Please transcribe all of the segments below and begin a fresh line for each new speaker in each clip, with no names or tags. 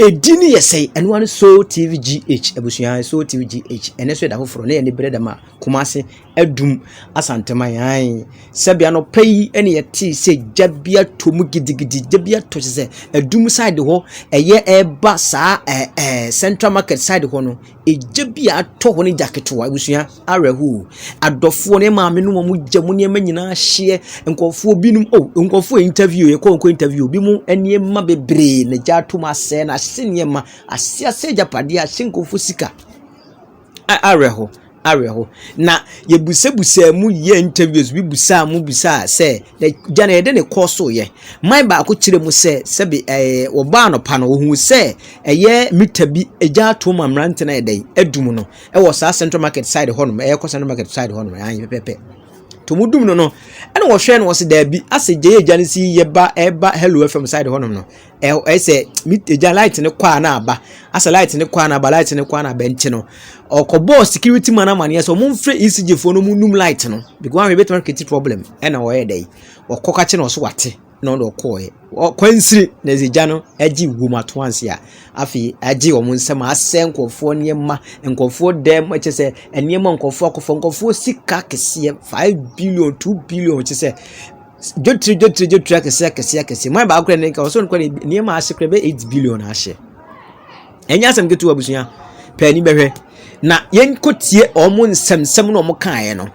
Nedini yesay and one so TVGH Ebusia so TVGH and that's where the for ne bread ma Kumasi edum asantema yan sebia no pay ene yeti say jabia tomu gidigidi jabia to say edum side ho eye eba saa central market side ho no ejabia to ho ne jacket wa Ebusia arehu adofo ne ma me no mu jamu ne ma nyina hye nkofo binum nkofo interview ye ko interview bi mu ene ma bebre ne jato ma se na sinema asia se japade a shinkofo sika areho na ye busa mu ye interviews bi busa mu busa se jana ye de ne course ye mai ba ko kire mu se be wo ba no pa no hu se eye mita bi eja to ma mrante na ye edum no wo sa central market side ho no ko central market side ho no an pepe to mudum no ene wo hwe no wo se da bi ase je eja ne si ye ba eba hello fm side ho no say eja light ne kwa na aba asa light ne kwa na aba light ne kwa na bench no okobo security man amane so mo mfre ECG fo no munum light no because we better market problem ena wo ye dai okoka che no so wate no do koye kwansiri na eja no agi wumato anse a afi agi wo nsem ase nkofo niema nkofo dem che se eniema nkofo akofo nkofo sika kese 5 billion 2 billion che se jotri kese mai ba akure ne ka so nkwa niema asekre be 8 billion ahye enya asem getu abusuya pani behwe na yenkotie omo nsem no omo kae no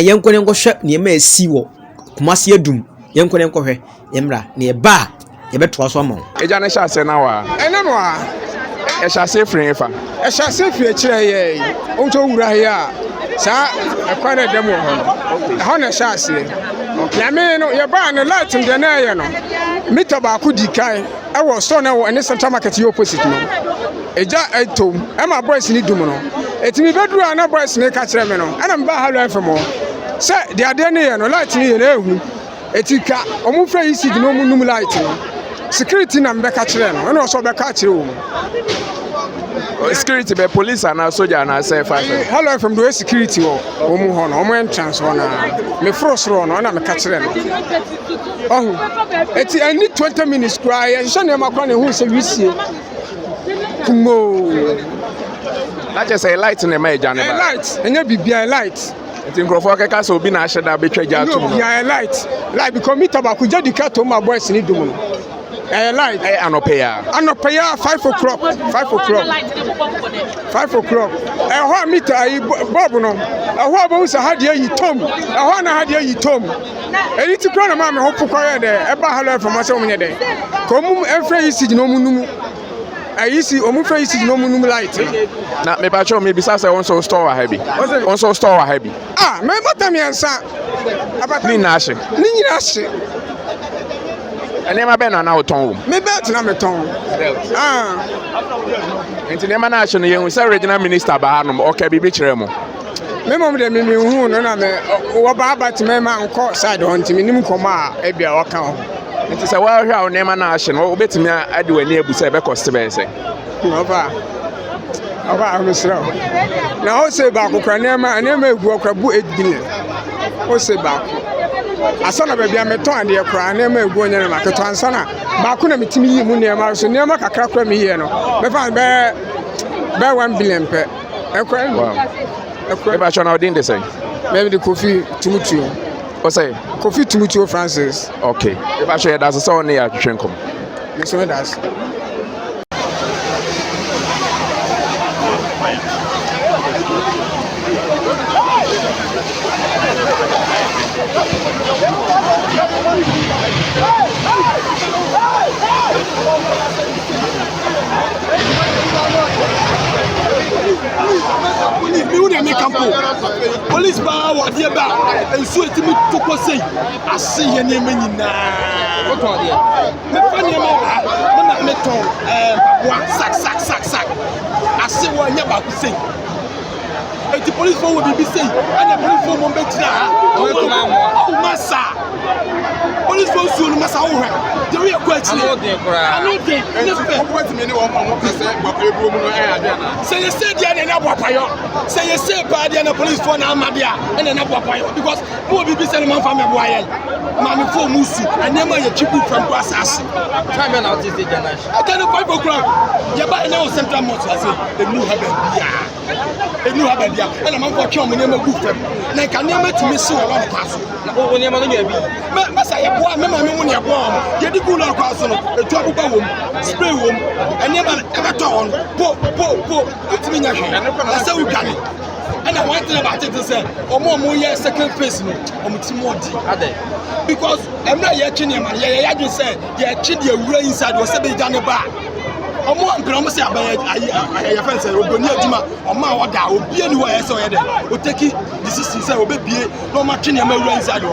yenkone nkwohwe niema asi wo Kumasi edum yenkone nkwohwe yemra ne ba yebeto so amon
eja na sha se na wa ene no a e sha se free fa e sha se free kire ye onto wura ya sa e kwa na dem ho no ha na sha se na me no ye ba na light de na ye no mita ba ku dikai e wo so na wo ene central market yo opposite no eja etom e ma boys ni dum no etimi bedru ana boys ni ka kire me no ana mba halo afemo se de ade ne ye no light ni ye na ehu etika omufra isi di no munum light no security na mbeka kire no ene so beka kire wo security be police and soldier and say five hello from the security wo omu ho no omu entrance ho na me frosro no na me ka kire no eti I need 20 minutes cry ya hye na makwa ne hu se wisie kumo that just say light na ma eja ne ba light enya bibia light eti nkrofo keka so obi na ahye da betwa ja to no ya light because me tabaku jadi ka to my boys ni dum no light anopeya 5 o'clock 5 o'clock ho meter bob no ho bo sa hade yi tom ho na hade yi tom eni ti kro na ma me ho pokwa de e ba halo from so munye de ko mu enfra yi si no munum ayisi omu fra yi si no munum light na me ba cho me bisa se won so store wa habi me mata mi ansa abata ni na ahye ni nyina ahye enema be na oton wo me bet na me ton enti nema na ahye no ye hu say regional minister ba hanom okay bibi kire mo me mom de me hu no na me wo ba abat me ma nko side on ti me nim koma a bia waka ho enti say wa hwa nema na ahye no obetimi ade wani abusa be cost be say oba amesra na ho say ba kokra nema egu okra bu 8 billion ho say ba asana bebia meton ande kra na ma egu onye na maketo ansana ba ko na metimi yi mu ne ma so ne ma kakra kra me yi no be fa be 1 billion pe ekra e ba chona odin de say maybe the Kofi Tumutuo o say Kofi Tumutuo Francis okay e ba show that's so on ya twenkom yes so that's
police ba wa dia ba ensu etimi toko sei ase ye ne manyina oto dia me fa ne ma na me ton wa sak ase wa nya ba ku sei eti police fo wo bibi sei ana police fo mo betina ha o masa Police force you must have the real question. I know they
what many
say you say the end say you say bad and the police for now Madia and then because more be sending man from a boy. Mammy for Musu and never your chipu from Brassas. Time and out is the generation. I can't 5 o'clock. You buy now Central Mosque. I say the new habit. A new habit, and I'm going to name a good friend. Like I never to miss you around the castle. When you're going to be Messiah, remember when you're born, you did good on castle, a trouble room, spray room, and never ever torn. It's me. That's how we got it. And I want to about it to say, or more years, second face, or more because I'm not yet chin, man. Yeah, just said, yeah, chin your way inside was a bit down the bar. Or more, I'm going to say, I friends say, we'll go near Jima, or Mawada, will be anywhere, so we'll take it. This is sincere, will be no more chin your way inside.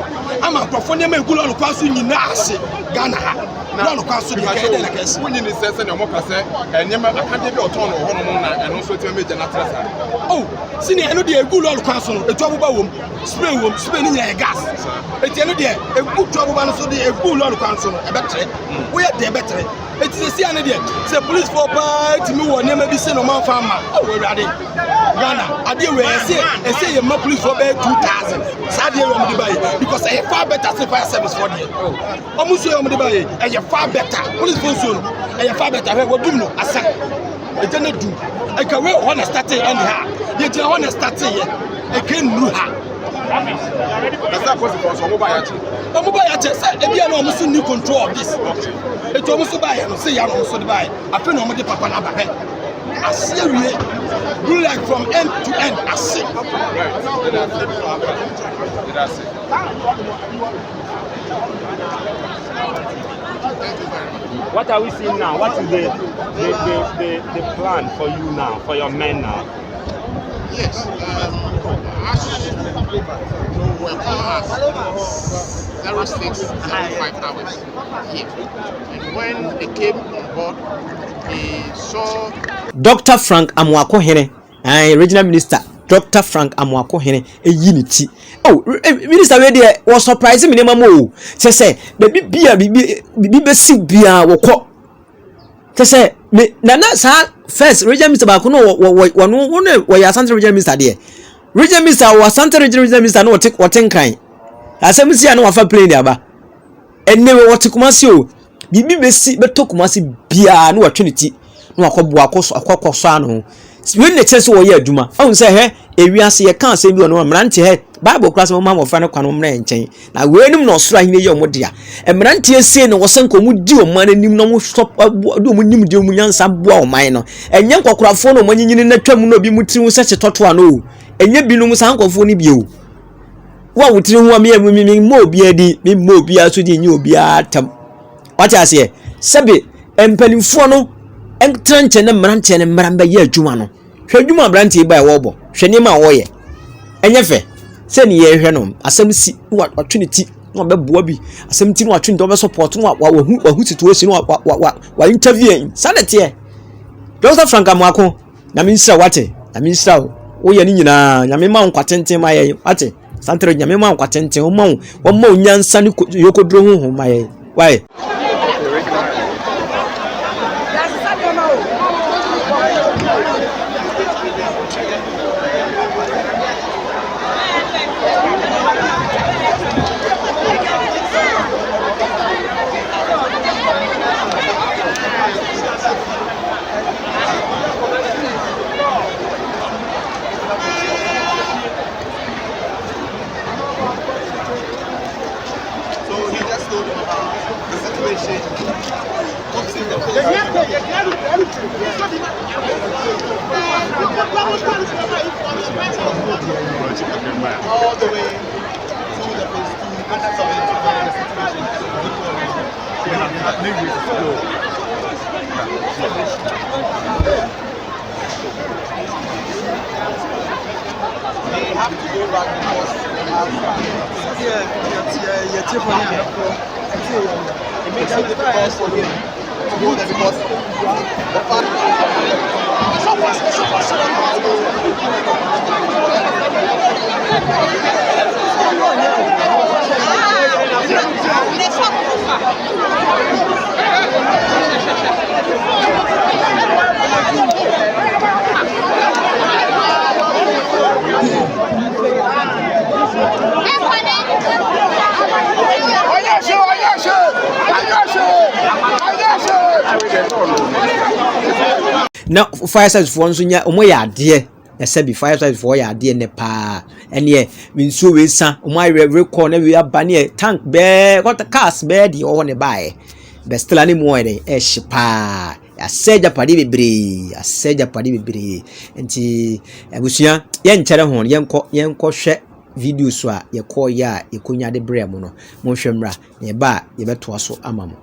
I'm a performing a good on the in Nasi, Ghana. No, castle, you can't when in the sense and your mocker say, and you can't give your tone or and also to make the natural. Oh, senior, I know the good old castle, a trouble room, spinning a gas. It's a good trouble, and also the good old council, a battery. We are the battery. It's a sea idea. Say police for to me or never be seen on my farmer. Oh, we're ready. Ghana, I did where I say, my police for 2,000. Sadia on the bay because I have far better fire service for you. Almost on the bay, and you're far better. Police for soon, and you're far better. I will do no, I said. I cannot do. I can wear one starting and her. Yet you want to start here. I can't do her. That's not possible for mobile said, if you are almost in new control of this. It's almost by and say, I'm also the buy. I feel no more papa number. I see you like from end to end. I see.
What are we seeing now? What is the plan for you now, for your men now?
Yes, we're past 06:05 hours here. And when they came on board, they saw
Dr. Frank Amoako Hene, regional minister. Dr. Frank Amoako Hene, a unity. Oh, Minister Radio was surprising me, Mamo. Say, baby, Bia, woko. Say, Nana, first, regional minister Bakuno, one, where Santa regional minister there. Regional minister or Santa regional minister, no, take what in kind. As I see, I know if I play there, and never what to Kumasio. Bibi Bessi, but took Kumasi Bia, no opportunity. No, a sano. When the test was here, Juma, I would say, hey, if we are see a can't say you know, Manti, Bible class of Mamma Fano Canum chain. Now, when him not striking your modia, and Manti saying was Sanko would do money, no stop, doing Dumunian some bow minor, and young Cocrafono when you in the term no be mutu such a totuano, and yet be no sanko for you. What would you want me more beardy, me more beer to the new beer? What I say, Sabi, and Pelifono. And trench and Marantian and Maramba ye Jumano. Should you my branty by Wobo? Shenima Oye. And yefe, send ye Henum, as some see what opportunity, not the Bobby, as some team watching Thomas support, who situation, what interviewing. Sanity. Dr. Frank Amoako, Naminsa Wate, Naminsa, Oyanina, Yamima, Quatente, my Ate, Santa Yamima, Quatente, one more young son Yoko drew my why.
all the way to the phase 2 they have to go back because it makes it difficult for him to go there because the fact
na fireside for nso nya omo ya ade na sabi fireside for ya ade ne pa ene nsuo we sa omo ayre record na we aba ne tank be got cars be di o ne bae be stela ne mo ere e hyepa aseja padi bebre enti abusua ye nkyere ho yenko hwe video so a ye call ya ye konya de bre mo no mo hwe mra na ye ba ye beto aso ama mo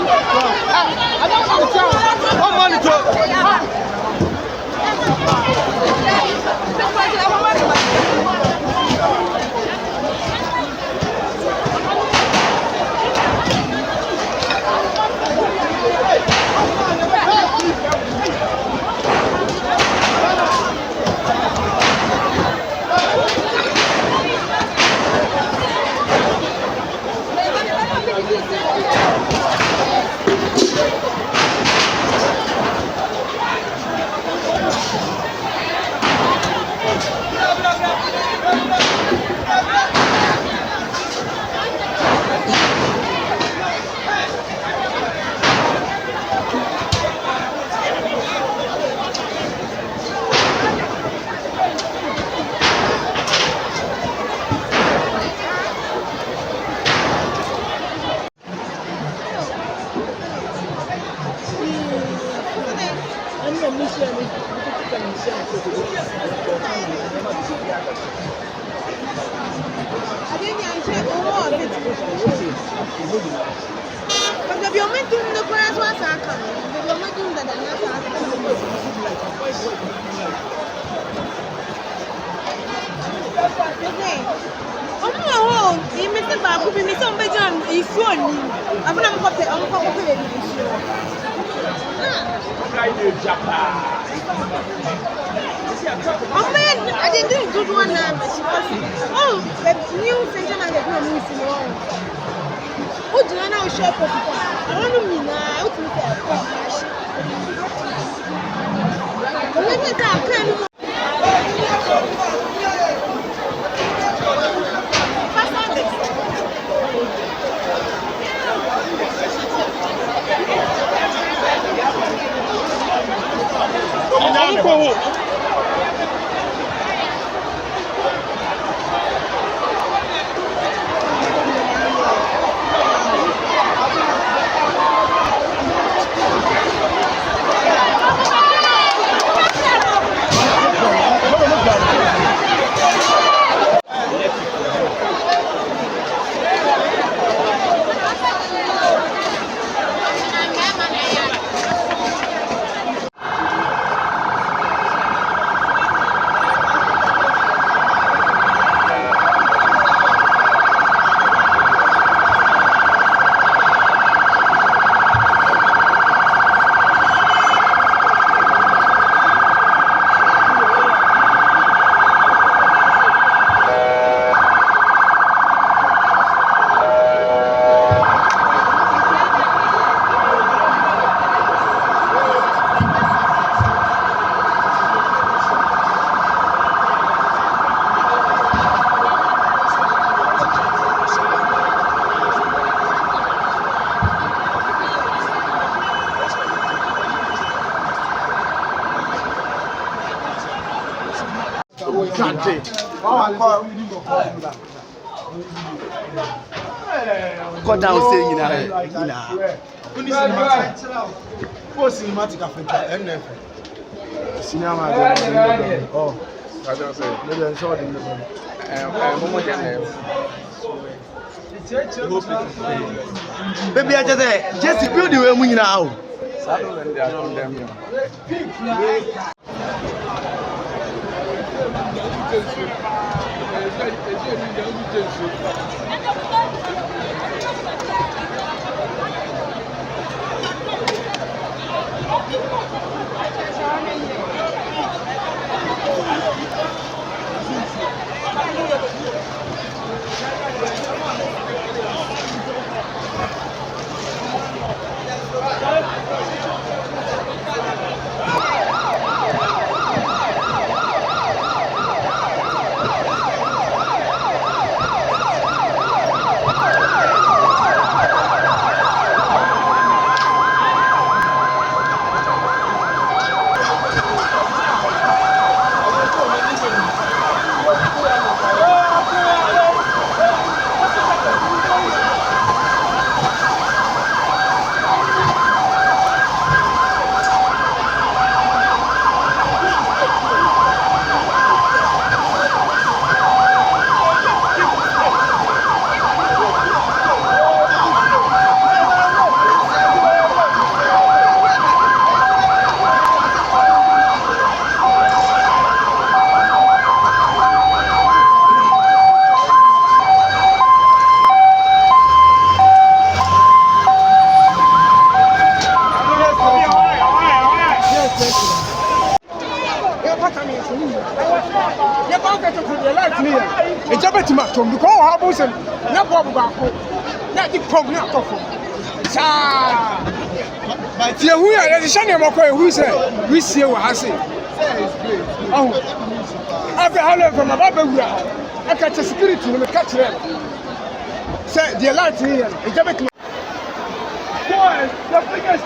I don't want to tell. One money to. I didn't do a good one now, but she was. Oh, the new center and the new one. Oh, do you know shop of people? I don't know me now. What is that? Look at that.
Cut down say you know. What's cinematic Africa? NF. Cinema. Oh.
I don't say.
Maybe saw the baby, I just say, just build the way we now.
tom because how about say na bob baako na di pom na akofo sa but ye hu ya dey shane mo ko hu say we see we ha say oh abi halo from ababa wura aka che security no me catch them say the light here e jabe ko the biggest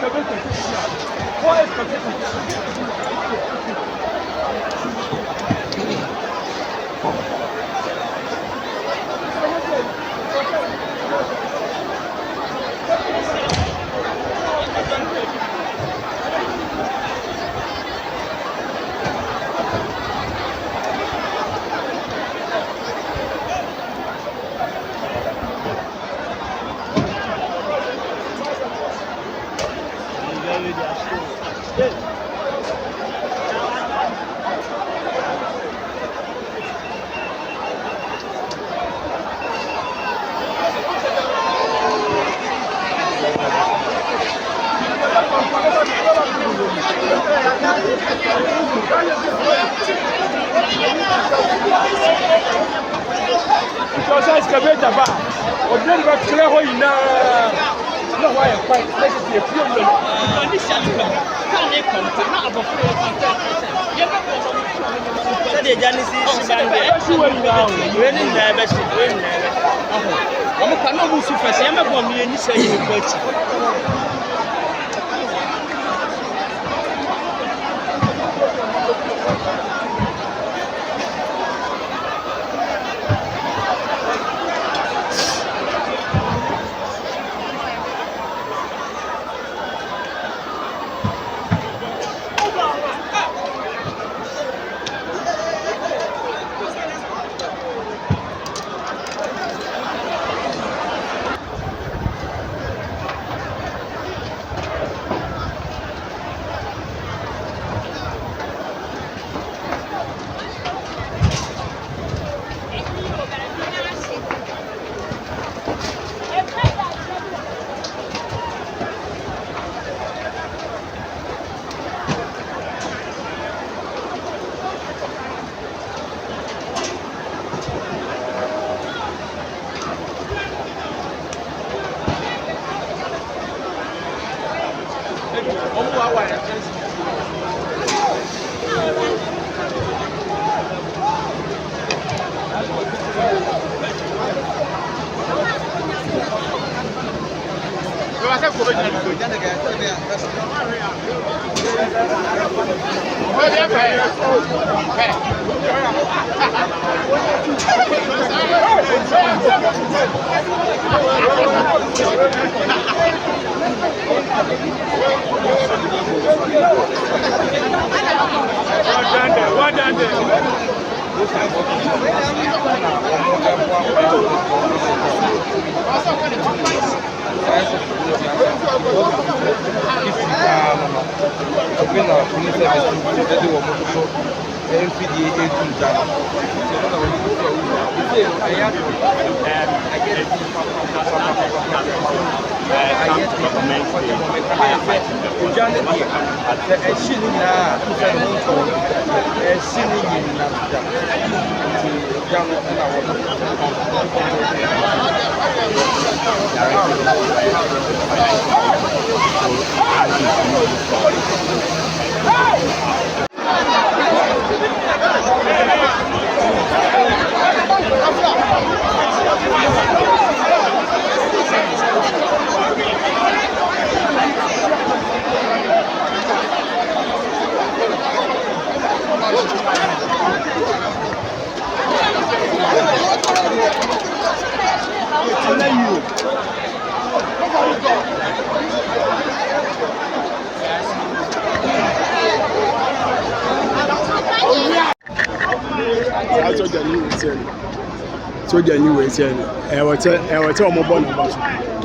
Soja ni we say e wote o mo bo na ba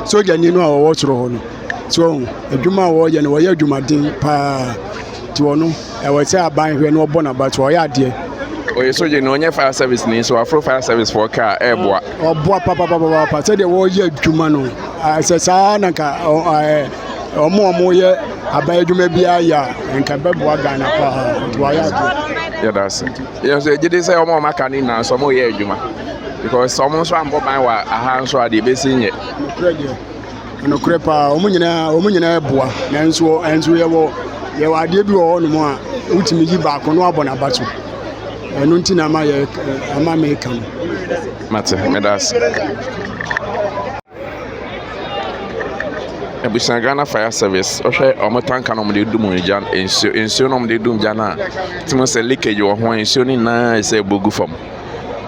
so soja ni no a wo tro ho no so adwuma wo ye no wo ye adwumaden pa ti wono e wote aban hwe no obo na ba to o ya de
oye soja ni onye fire service ni so afro fire service for car eboa
oboa pa say de wo ye adwuma no asesa na ka omo ye aban adwuma bia ya nka beboa Ghana pa to o ya de
yeah that's it yeah so jide say omo maka ni na so mo ye adwuma because someone so am boban wa aha so ade be sin ye
no kure pa omo nyina boa nanso ye wa ade bi wo no mo a utimi gi ba ko no abona bato enu ntina ma ye ama me kan
mate medas Ebusan Ghana Fire Service ohwe omo tanka no mo de dum jan ensuo no mo de dum jana timo se leakage wo ho ensuo ni na se bogu fam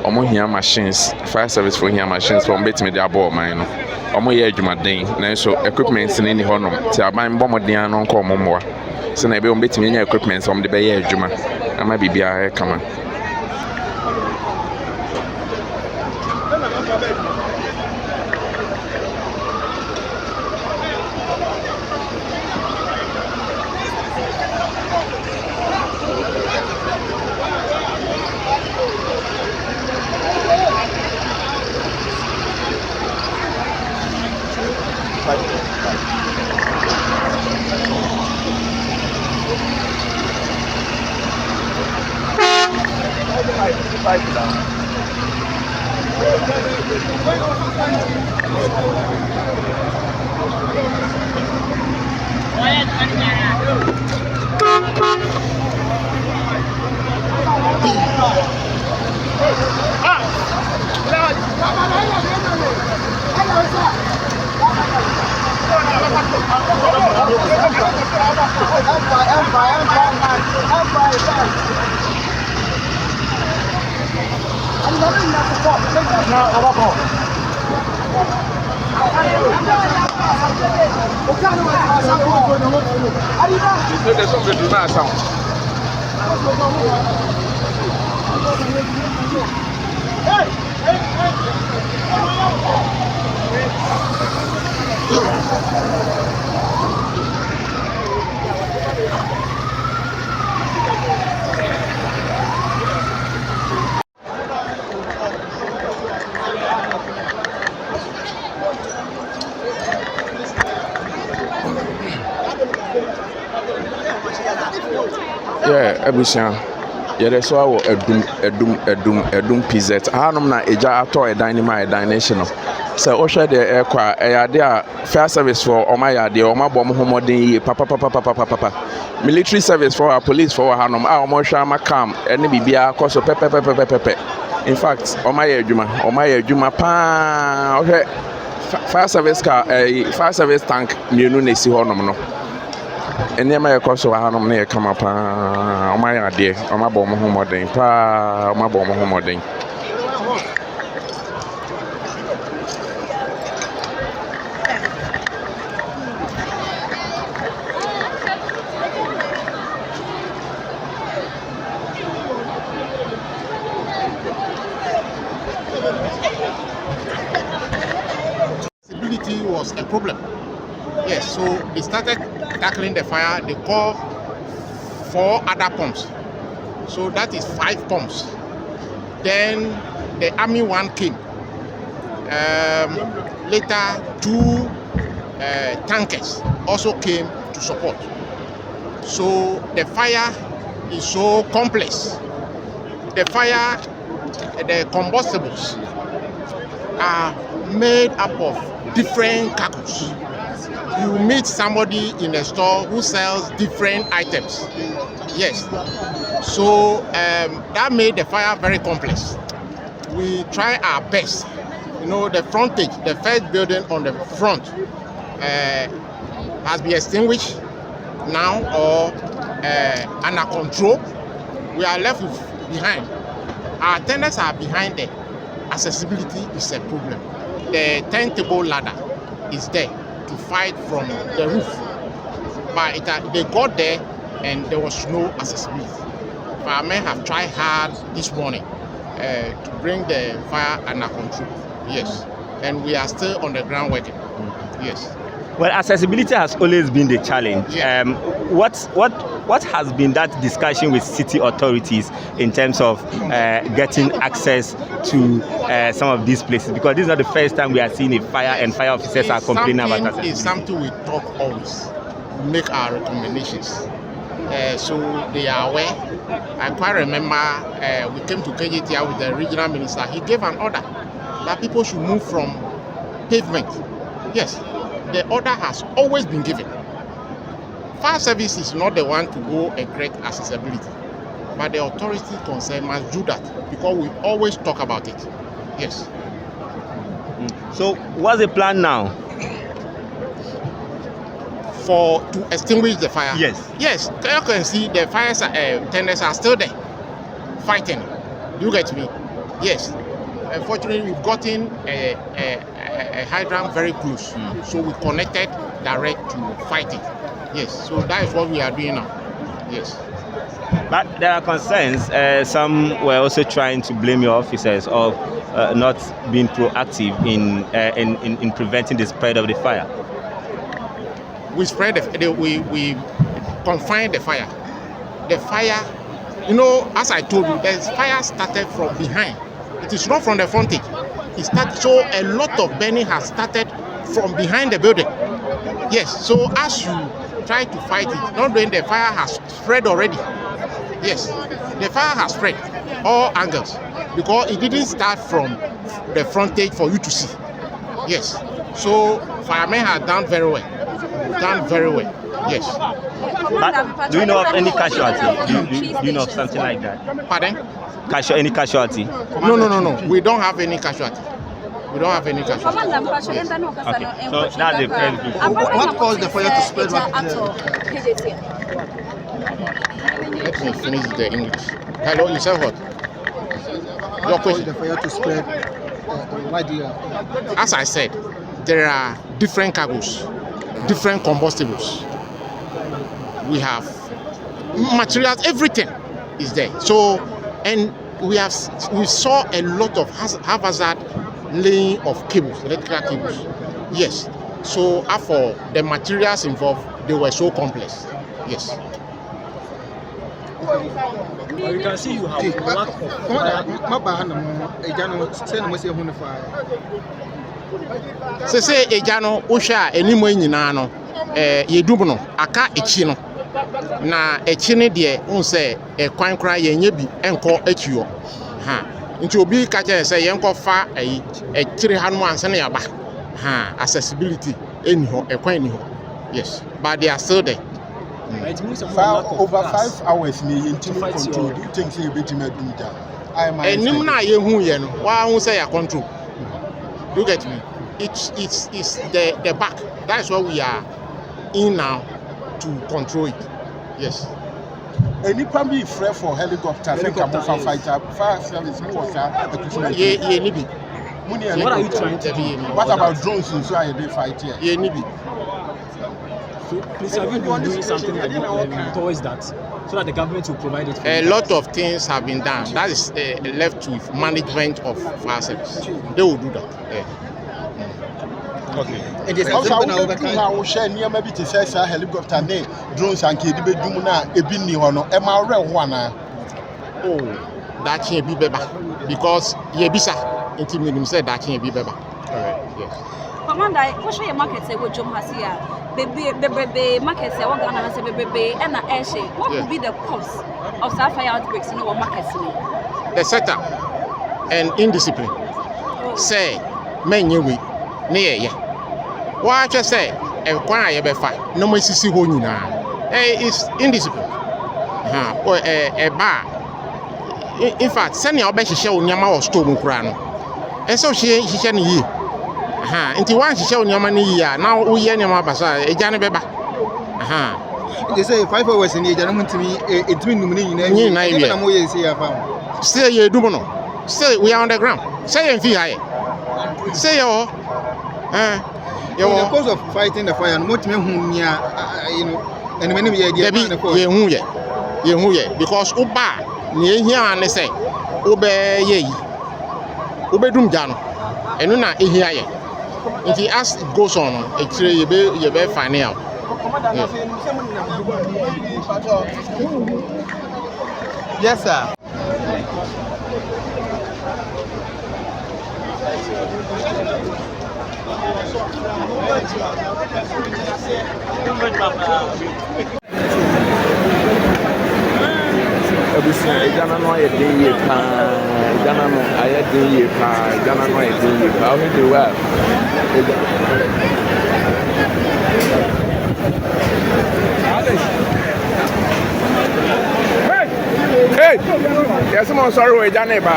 omo hia machines fire service for hia machines from betime de abo man no omo ye adwumaden na so equipment ni honom ti aban bo modin no nko omo moa se na ebe omo betime nya equipment omo de be ye adwuma ama bibia e kama Ebusan yere so awo edum pz hanom na eja ato edan ni ma edan nation no se o hwe de ekwa eyade a fire service for omayade omabom homodin yi papa military service for our police for hanom a omo hwa makam ene bibia koso pepe in fact omaye adwuma pa o hwe fire service car fire service tank mienu na esi honom no ene ma yekoso hanom na ye kama pa omayade omabom homodin pa omabom homodin
Was a problem. Yes, so they started tackling the fire. They called 4 other pumps. So that is 5 pumps. Then the army one came. Later 2 tankers also came to support. So the fire is so complex. The fire, the combustibles are made up of different cargoes. You meet somebody in a store who sells different items. Yes. So that made the fire very complex. We try our best. You know, the frontage, the first building on the front has been extinguished now or under control. We are left behind. Our tenants are behind there. Accessibility is a problem. The turntable ladder is there to fight from the roof, but they got there and there was no accessibility. Firemen have tried hard this morning to bring the fire under control. Yes, and we are still on the ground working. Yes.
Well, accessibility has always been the challenge.
Yeah.
What has been that discussion with city authorities in terms of getting access to some of these places? Because this is not the first time we are seeing a fire and fire officers are complaining about accessibility.
It's something we talk always. We make our recommendations. so they are aware. I quite remember we came to KJTR with the regional minister. He gave an order that people should move from pavement. Yes, the order has always been given. Fire service is not the one to go and create accessibility, but the authority concerned must do that because we always talk about it. Yes.
So what's the plan now?
To extinguish the fire?
Yes.
Yes, you can see the fire tenders are still there, fighting. Do you get me? Yes. Unfortunately, we've gotten a hydrant very close, so we connected direct to fight it. Yes, so that is what we are doing now. Yes.
But there are concerns. Some were also trying to blame your officers of not being proactive in preventing the spread of the fire.
We we confined the fire. The fire, you know, as I told you, the fire started from behind. It is not from the frontage. It started, so a lot of burning has started from behind the building. Yes, so as you try to fight it, not when the fire has spread already. Yes, the fire has spread all angles because it didn't start from the frontage for you to see. Yes, so firemen have done very well. Yes.
But do you know of any casualty? Do you know of something like that?
Pardon?
Any casualty?
No. We don't have any casualty. We don't have any casualty.
Yes. Okay. So that's the first group.
What caused the fire to spread rapidly?
Let me finish the English. Hello, you said what? Your
What caused
question.
the fire to spread? Why do you?
As I said, there are different cargos, different combustibles. We have materials, everything is there. So, and we saw a lot of haphazard laying of cables, electrical cables. Yes. So, for the materials involved, they were so complex. Yes.
But you can see you have lack of
Say ejano usha enimu nyina no yedum no aka echi no na echi ne de unse kwan kra yenye bi enko echiyo ha nti obi ka je say yenko fa echire hanu anse na yaba ha accessibility eni ho ekwan eni ho. Yes, but they are still there.
It means
Over 5 hours in the intimate control. Do you think you better do that?
Enim na ye hu ye no wa hu say ya control. You get me? It's the back. That's what we are in now to control it. Yes.
Any probably free for helicopter fighter fire service
Ye nibi.
What are you trying to do?
What about drones in so they fight here?
Ye nibi.
So please, have you been doing something like towards that so that the government will provide it for
A
you?
lot of things have been done. That is left with management of fire service. They will do that.
Okay.
It is
Also,
something
I will share near maybe to say helicopter drones and kid be dumuna ebini hono e ma re ho ana.
Oh, that can't be better because ye bisa intimate said that can't be better. Yes.
Commander, what's your market say with Jom Hasia? Baby, market say what Ghana say baby and na air. What would be the cause of fire outbreaks in our markets?
The setup and indiscipline. Say, men ye we near ye. What I say, and kwa ye be fa no mo sisi ho nyina. It's indiscipline. Or a bar. In fact, send your best show nyama or store mu kura no. And so she can ye. Nti wan hihye onyama ne yi a na wo ye nyama basa eja ne beba
They say 5 hours in the Janum to me, it means
say ye do no say we are on the ground say en fi high say yo
the cause of fighting the fire and what me hu nia and many ye
ye hu ye because oba ne ehia ne say oba ye yi obedum ja no enu na ehia ye. If as it goes on, you be finding out.
Yes, sir.
Everything, Jana no a day, Jana no a day, Jana no a day, how he do well. Hey, yes, I'm sorry, we're Janeba.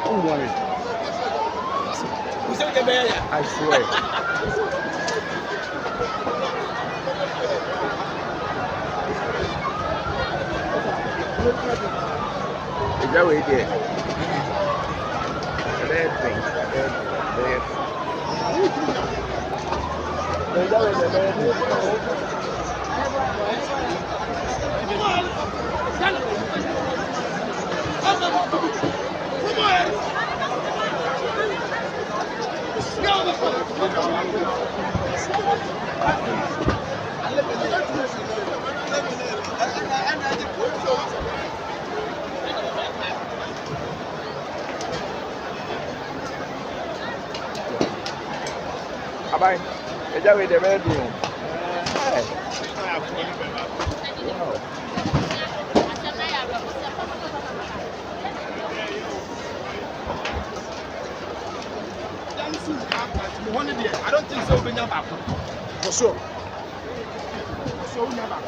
Don't worry.
I swear. Is that what he did? Red thing. Bye. Is that what they're doing?
I don't think so. For sure. So never.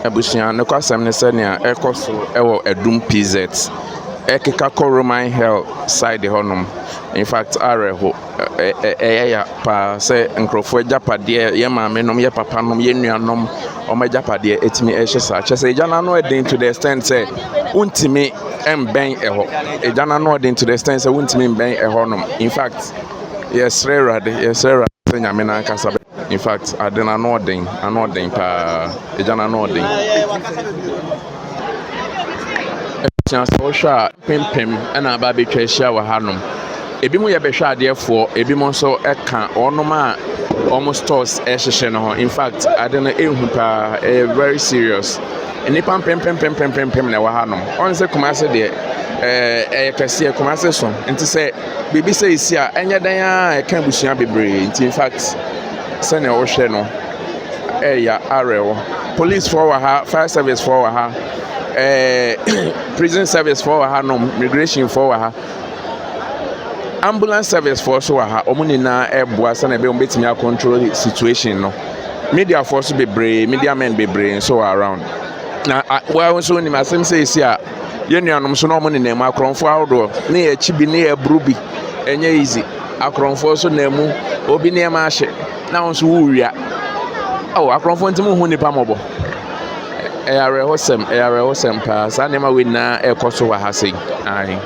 Abusia no kwasam ne se nea ekoso ewo Edum PZ ekeka ko Roman Hill side honom. In fact areho ya pa se nkrofo japade ye maame nom ye papa nom ye nuanom o ma japade etimi ehye sa chese ejana no edin to the extent say untimi emben eho ejana no edin to the extent say untimi emben eho nom. In fact yes rerade nyame na kasa. In fact adena no odin pa ejana no odin chance for sure pimpim na aba betwa hia wa hanom. Ebi mu ye behwa adefo ebi mo so eka onom a almost stores ehhehye no ho. In fact adena ehu pa very serious. Eni pam pem na wa hanom. On se Kumase de kase Kumase so nti se bibi se isi a enye dan a eka busua bebre nti in fact se na wo hwe no ya arewo police for wa ha, fire service for wa ha, prison service for wa ha, no migration for wa ha, ambulance service for so wa ha. Omuni na eboa se na be ombetimi a control the situation no. Media force bebre, media men bebre so around na wa so ni masem se isi a yenuanom so na omuni na mu akronfo awdo na ye chibi na ye brubi enye easy akronfo so na mu obi na ma hye na won so wuria akronfo ntimu hu nipa mobo eyare hosem pa sa nema we na ekoso wa ha sei ai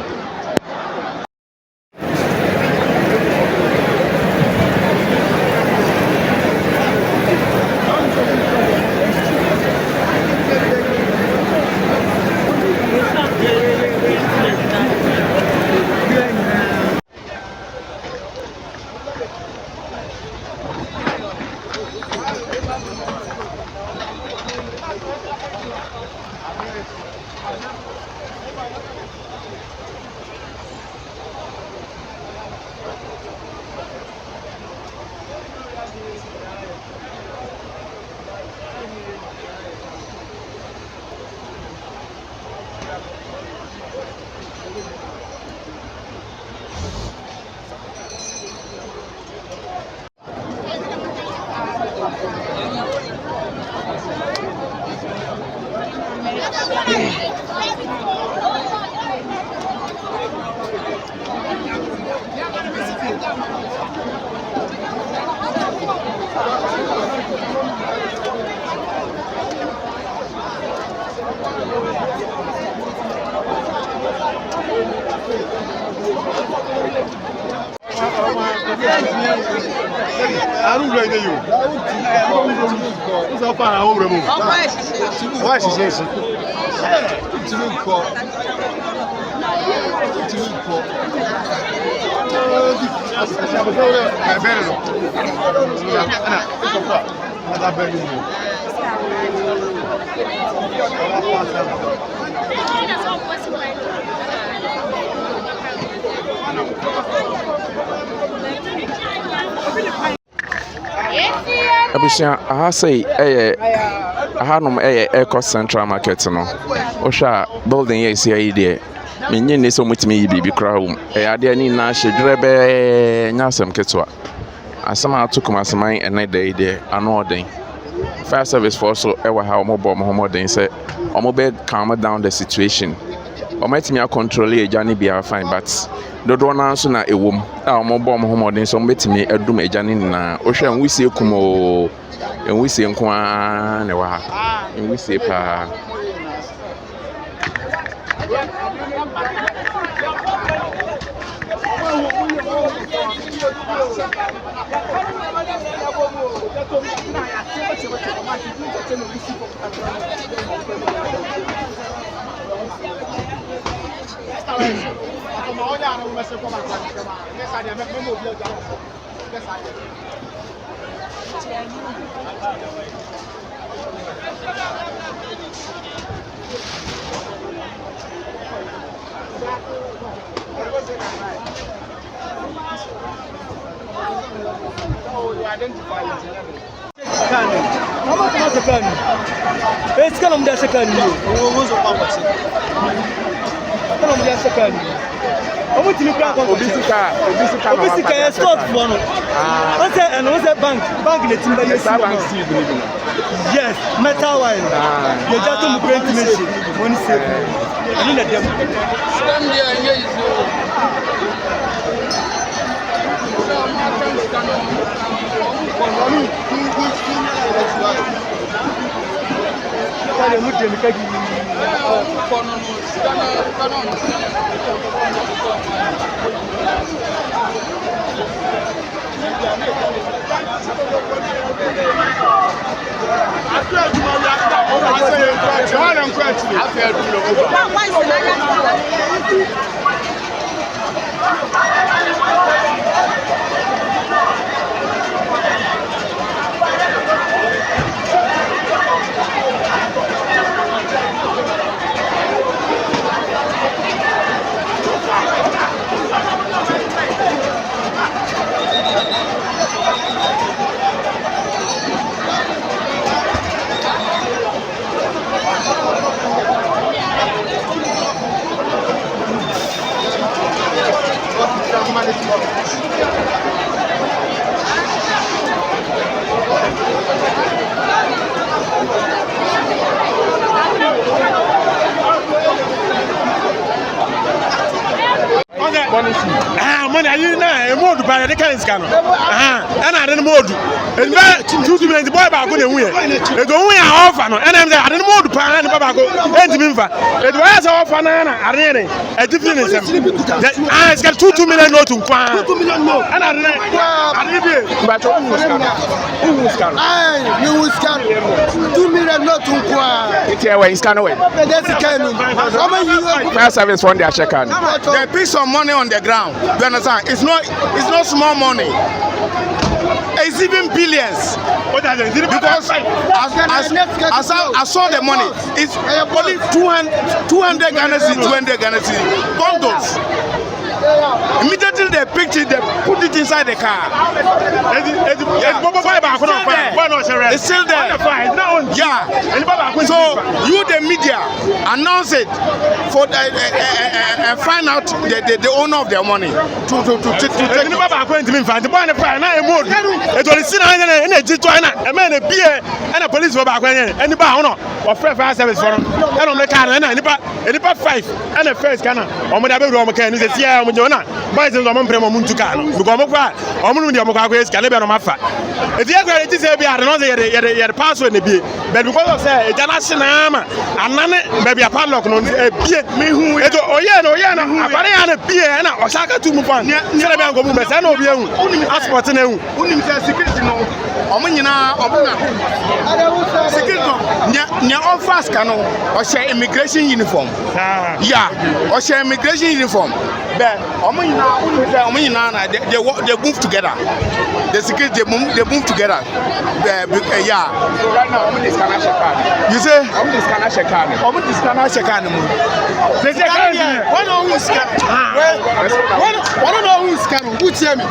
Abusia aha sei ahanom Eco Central Market no ohwa building ye isi ayi de menye ne so mutimi yi bibi kra hom ade ni na hyedrebe nyasem ketwa asama atukum asaman ene de ano oden fire service force so ewa ha omobo omoden say omobe calm down the situation ometimi a control ejani bia fine but dodo na nso na ewom a omobo omoden so ometimi adum ejani na ohwa nwisi ekumo enwisi nko a ne wa ha enwisi pa
Second.
Obisika
stock for no. What's that? And what's that bank? Bank the timber. Yes, metal wine. You just to print machine. Money save. I need them.
Stand here, here is
money are you now? A mode by the kind scanner. And I didn't mode. And very 2 minutes boy back on the wheel. They go away off and I'm there. I didn't mode by and Babago. And Minfa. It was off and I ran a difference. I got 2 million note to 2 million more. And I didn't. But who will scan? You will scan 2 million note to it's here when scan away. That's the kind of fire service from their check on.
They put some money on the ground. You understand? It's not small money. It's even billions. Because I saw the money. It's only 200 Ghana cedis, 200 Ghana cedis. Bundles. Immediately they picked it, they put it inside the car. It's still there. Yeah. So you, the media, announce it for and find out the owner of their money to take and a police for back and or fire service for them. And on the car and 5 and a first cannon. On the can is a Jonah, but it's a moment to can. We go back. Omun Yamoka Calabia Mafa. If you are to say, I don't know the password, but because of say, it's a national and none, maybe a padlock on a beer, me who is Oyana, a beer, and Osaka to move on. Never go move, I know you, passport in all fast canoe or share immigration uniform. Yeah, or share immigration uniform. But they move together. The security they move together. Yeah. So right now, I'm in this Shekani. You say? I'm in this Shekani. I'm in this Shekani. Why don't we scan? Why don't we scan? Who tell me?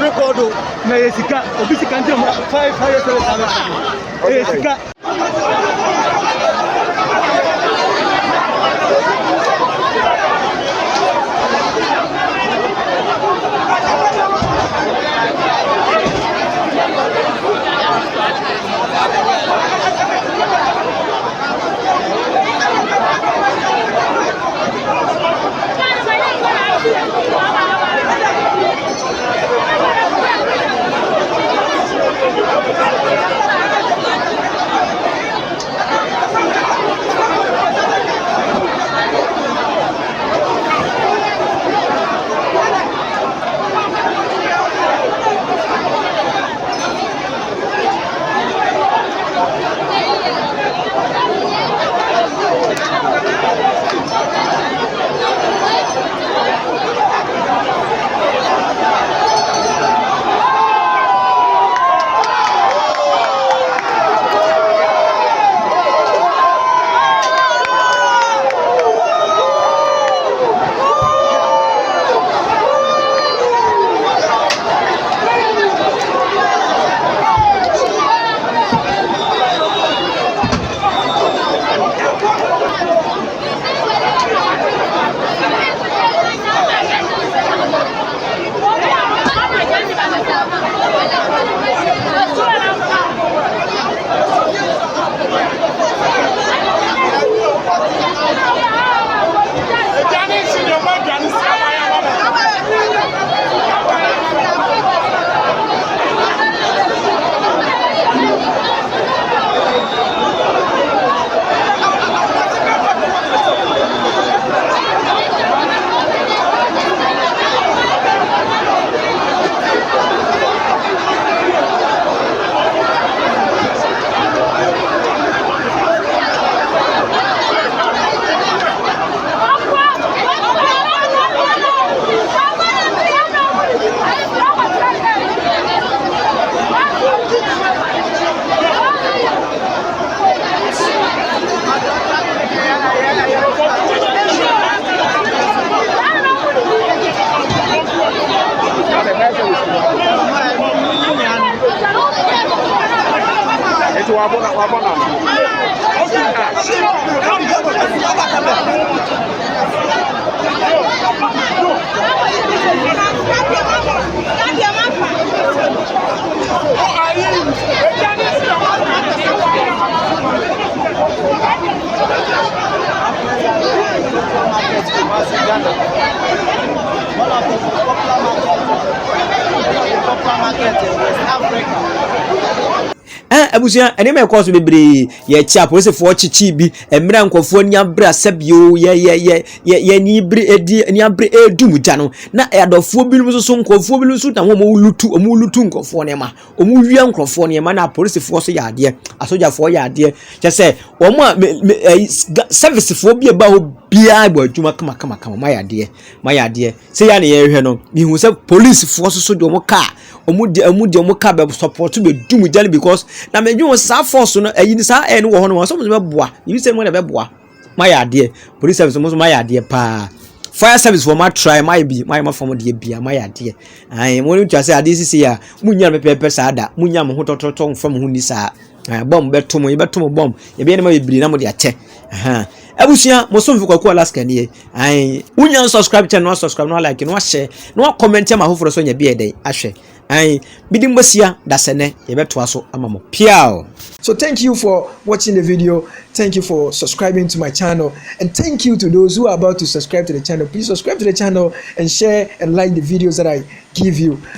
Recordo na yesika obisika nti 5 yesika
Thank you.
nti wabona
abusia ene me cause bebre ye chia police for chichi bi emra nkofo nya bra sabio ye ni bre edi ni abre edumuja no na adofo bi no so nkofo bi no so na mo lutu nkofo ne ma omu wia nkofo ne ma na police for so ya ade asoja for ya ade che se wo mo service for bi e ba ho bia gbo adwuma kama ma ya ade se ya ne ye hwe no mi hu se police for so de mo car omu de ka be support be dumuja because na me dwon sa force no ayi ni sa e no wo ho no so mo be boa yi se mo na be boa ma ya de police service mo so ma ya de pa fire service for ma try ma form de bia ma ya de ai mo ni twa se ade sisi ya munya pepe sa ada munya mo ho tototo fam ho ni sa bomb beto mo bomb ye be na ma bibiri na mo de ache abusia mo so mfiko kwa Alaska ni ai unya subscribe channel no subscribe no like no share no comment ma hoforo so nya bia den ahwe ai bidimbosia dasene ye beto aso amamo piao.
So thank you for watching the video, thank you for subscribing to my channel, and thank you to those who are about to subscribe to the channel. Please subscribe to the channel and share and like the videos that I give you.